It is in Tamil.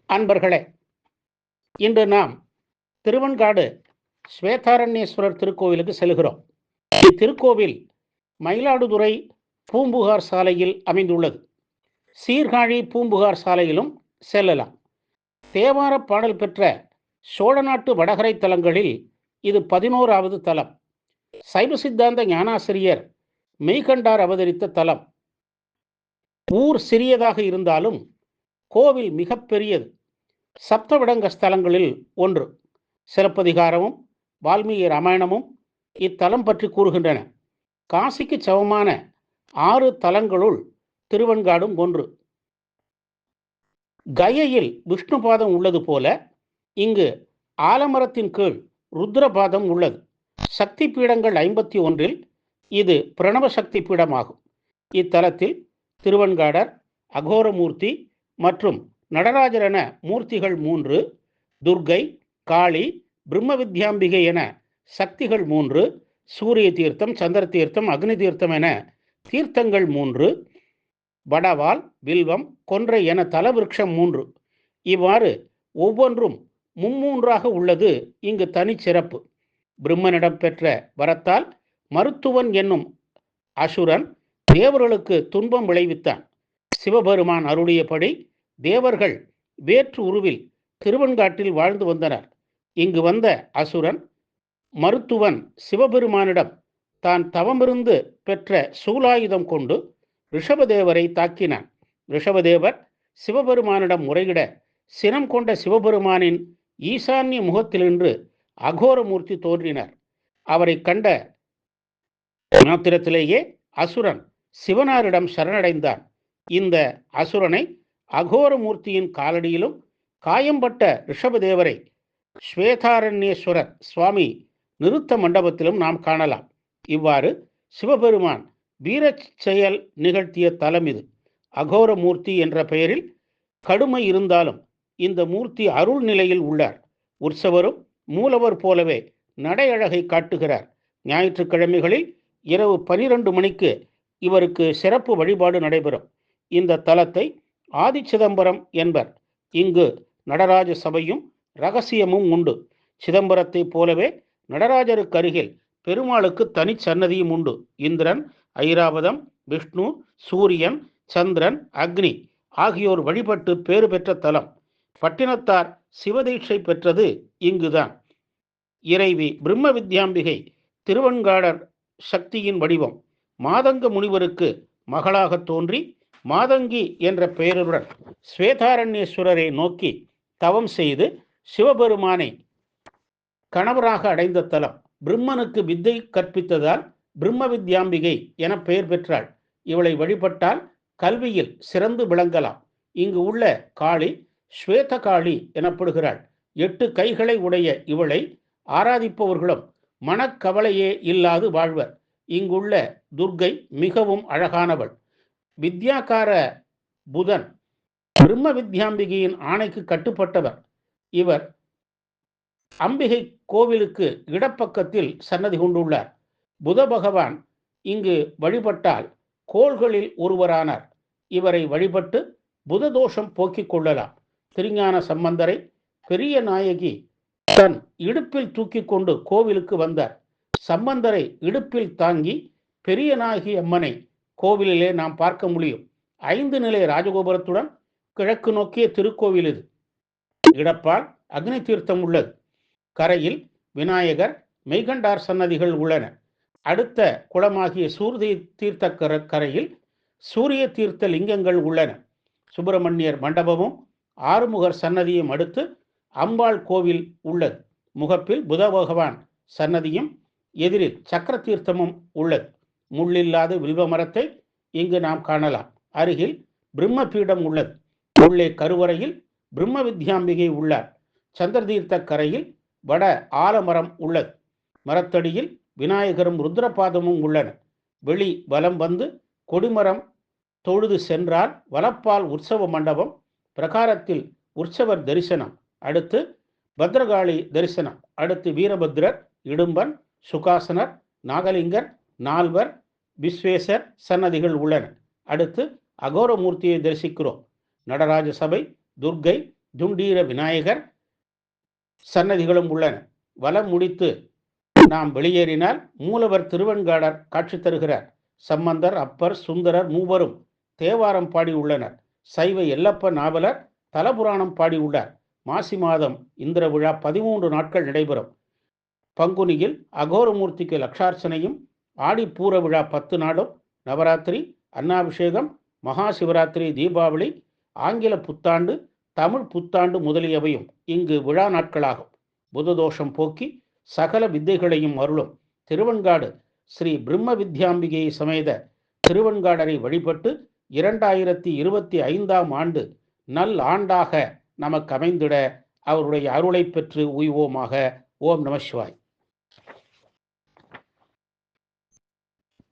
அன்பர்களே, இன்று நாம் திருவெண்காடு ஸ்வேதாரண்யேஸ்வரர் திருக்கோவிலுக்கு செல்கிறோம். இத்திருக்கோவில் மயிலாடுதுறை பூம்புகார் சாலையில் அமைந்துள்ளது. சீர்காழி பூம்புகார் சாலையிலும் செல்லலாம். தேவார பாடல் பெற்ற சோழநாட்டு வடகரை தலங்களில் இது 11வது தலம். சைவ சித்தாந்த ஞானாசிரியர் மெய்கண்டார் அவதரித்த தலம். ஊர் சிறியதாக இருந்தாலும் கோவில் மிகப்பெரியது. சப்தவிடங்க ஸ்தலங்களில் ஒன்று. சிலப்பதிகாரமும் வால்மீகி ராமாயணமும் இத்தலம் பற்றி கூறுகின்றன. காசிக்கு சமமான 6 தலங்களுள் திருவெண்காடும் ஒன்று. கயையில் விஷ்ணுபாதம் உள்ளது போல இங்கு ஆலமரத்தின் கீழ் ருத்ரபாதம் உள்ளது. சக்தி பீடங்கள் 51இல் இது பிரணவ சக்தி பீடமாகும். இத்தலத்தில் திருவெண்காடர், அகோரமூர்த்தி மற்றும் நடராஜர் என மூர்த்திகள் 3, துர்க்கை, காளி, பிரம்ம வித்யாம்பிகை என சக்திகள் 3, சூரிய தீர்த்தம், சந்திர தீர்த்தம், அக்னி தீர்த்தம் என தீர்த்தங்கள் 3, வடவால், வில்வம், கொன்றை என தலவிருட்சம் 3. இவ்வாறு ஒவ்வொன்றும் மும்மூன்றாக உள்ளது இங்கு தனிச்சிறப்பு. பிரம்மனிடம் பெற்ற வரத்தால் மருத்துவன் என்னும் அசுரன் தேவர்களுக்கு துன்பம் விளைவித்தான். சிவபெருமான் அருளியபடி தேவர்கள் வேற்று உருவில் திருவெண்காட்டில் வாழ்ந்து வந்தனர். இங்கு வந்த அசுரன் மருத்துவன் சிவபெருமானிடம் தான் தவமிருந்து பெற்ற சூலாயுதம் கொண்டு ரிஷபதேவரை தாக்கினான். ரிஷபதேவர் சிவபெருமானிடம் முறையிட சினம் கொண்ட சிவபெருமானின் ஈசான்ய முகத்திலின்று அகோரமூர்த்தி தோன்றினார். அவரை கண்ட மாத்திரத்திலேயே அசுரன் சிவனாரிடம் சரணடைந்தான். இந்த அசுரனை அகோரமூர்த்தியின் காலடியிலும் காயம்பட்ட ரிஷபதேவரை ஸ்வேதாரண்யேஸ்வரர் சுவாமி நிருத்த மண்டபத்திலும் நாம் காணலாம். இவ்வாறு சிவபெருமான் வீரச் செயல் நிகழ்த்திய தலம் இது. அகோரமூர்த்தி என்ற பெயரில் கடுமை இருந்தாலும் இந்த மூர்த்தி அருள் நிலையில் உள்ளார். உற்சவரும் மூலவர் போலவே நடையழகை காட்டுகிறார். ஞாயிற்றுக்கிழமைகளில் இரவு 12 மணிக்கு இவருக்கு சிறப்பு வழிபாடு நடைபெறும். இந்த தலத்தை ஆதிச்சிதம்பரம் என்பர். இங்கு நடராஜ சபையும் ரகசியமும் உண்டு. சிதம்பரத்தை போலவே நடராஜருக்கு அருகில் பெருமாளுக்கு தனி சன்னதியும் உண்டு. இந்திரன், ஐராவதம், விஷ்ணு, சூரியன், சந்திரன், அக்னி ஆகியோர் வழிபட்டு பேறு பெற்ற தலம். பட்டினத்தார் சிவதீட்சை பெற்றது இங்குதான். இறைவி பிரம்ம வித்யாம்பிகை திருவெண்காடர் சக்தியின் வடிவம். மாதங்க முனிவருக்கு மகளாக தோன்றி மாதங்கி என்ற பெயருடன் ஸ்வேதாரண்யேஸ்வரரை நோக்கி தவம் செய்து சிவபெருமானை கணவராக அடைந்த தலம். பிரம்மனுக்கு வித்தை கற்பித்ததால் பிரம்ம வித்யாம்பிகை என பெயர் பெற்றாள். இவளை வழிபட்டால் கல்வியில் சிறந்து விளங்கலாம். இங்கு உள்ள காளி ஸ்வேத காளி எனப்படுகிறாள். 8 கைகளை உடைய இவளை ஆராதிப்பவர்களும் மனக்கவலையே இல்லாது வாழ்வர். இங்குள்ள துர்க்கை மிகவும் அழகானவள். வித்யாகார புதன் பிரம்ம வித்யாம்பிகையின் ஆணைக்கு கட்டுப்பட்டவர். இவர் அம்பிகை கோவிலுக்கு இடப்பக்கத்தில் சன்னதி கொண்டுள்ளார். புத பகவான் இங்கு வழிபட்டால் கோள்களில் ஒருவரானார். இவரை வழிபட்டு புத தோஷம் போக்கிக் கொள்ளலாம். திருஞான சம்பந்தரை பெரிய நாயகி தன் இடுப்பில் தூக்கி கொண்டு கோவிலுக்கு வந்தார். சம்பந்தரை இடுப்பில் தாங்கி பெரிய நாயகி அம்மனை கோவிலிலே நாம் பார்க்க முடியும். 5 நிலை ராஜகோபுரத்துடன் கிழக்கு நோக்கிய திருக்கோவில் இது. இடப்பால் அக்னி தீர்த்தம் உள்ளது. கரையில் விநாயகர், மெய்கண்டார் சன்னதிகள் உள்ளன. அடுத்த குளமாகிய சூரிய தீர்த்த கரையில் சூரிய தீர்த்த லிங்கங்கள் உள்ளன. சுப்பிரமணியர் மண்டபமும் ஆறுமுகர் சன்னதியும் அடுத்து அம்பாள் கோவில் உள்ளது. முகப்பில் புத பகவான் சன்னதியும் எதிரில் சக்கர தீர்த்தமும் உள்ளது. முள்ளில்லாத வில்வ மரத்தை இங்கு நாம் காணலாம். அருகில் பிரம்ம பீடம் உள்ளது. உள்ளே கருவறையில் பிரம்ம வித்யாம்பிகை உள்ளார். சந்திர தீர்த்த கரையில் வட ஆலமரம் உள்ளது. மரத்தடியில் விநாயகரும் ருத்ரபாதமும் உள்ளன. வெளி வலம் வந்து கொடிமரம் தொழுது சென்றால் வலப்பால் உற்சவ மண்டபம், பிரகாரத்தில் உற்சவர் தரிசனம், அடுத்து பத்ரகாளி தரிசனம், அடுத்து வீரபத்ரர், இடும்பன், சுகாசனர், நாகலிங்கர், நால்வர், விஸ்வேசர் சன்னதிகள் உள்ளன. அடுத்து அகோரமூர்த்தியை தரிசிக்கிறோம். நடராஜ சபை, துர்க்கை, துண்டீர விநாயகர் சன்னதிகளும் உள்ளன. வலம் முடித்து நாம் வெளியேறினால் மூலவர் திருவெண்காடர் காட்சி தருகிறார். சம்பந்தர், அப்பர், சுந்தரர் மூவரும் தேவாரம் பாடி உள்ளனர். சைவ எல்லப்ப நாவலர் தலபுராணம் பாடி உள்ளார். மாசி மாதம் இந்திர விழா 13 நாட்கள் நடைபெறும். பங்குனியில் அகோரமூர்த்திக்கு லட்சார்ச்சனையும், ஆடிப்பூர விழா 10 நாளும், நவராத்திரி, அன்னாபிஷேகம், மகா சிவராத்திரி, தீபாவளி, ஆங்கில புத்தாண்டு, தமிழ் புத்தாண்டு முதலியவையும் இங்கு விழா நாட்களாகும். புததோஷம் போக்கி சகல வித்தைகளையும் அருளும் திருவெண்காடு ஸ்ரீ பிரம்ம வித்யாம்பிகை சமேத திருவெண்காடரை வழிபட்டு 2025ஆம் ஆண்டு நல் ஆண்டாக நமக்கு அமைந்திட அவருடைய அருளை பெற்று உய்வோமாக. ஓம் நம சிவாய்.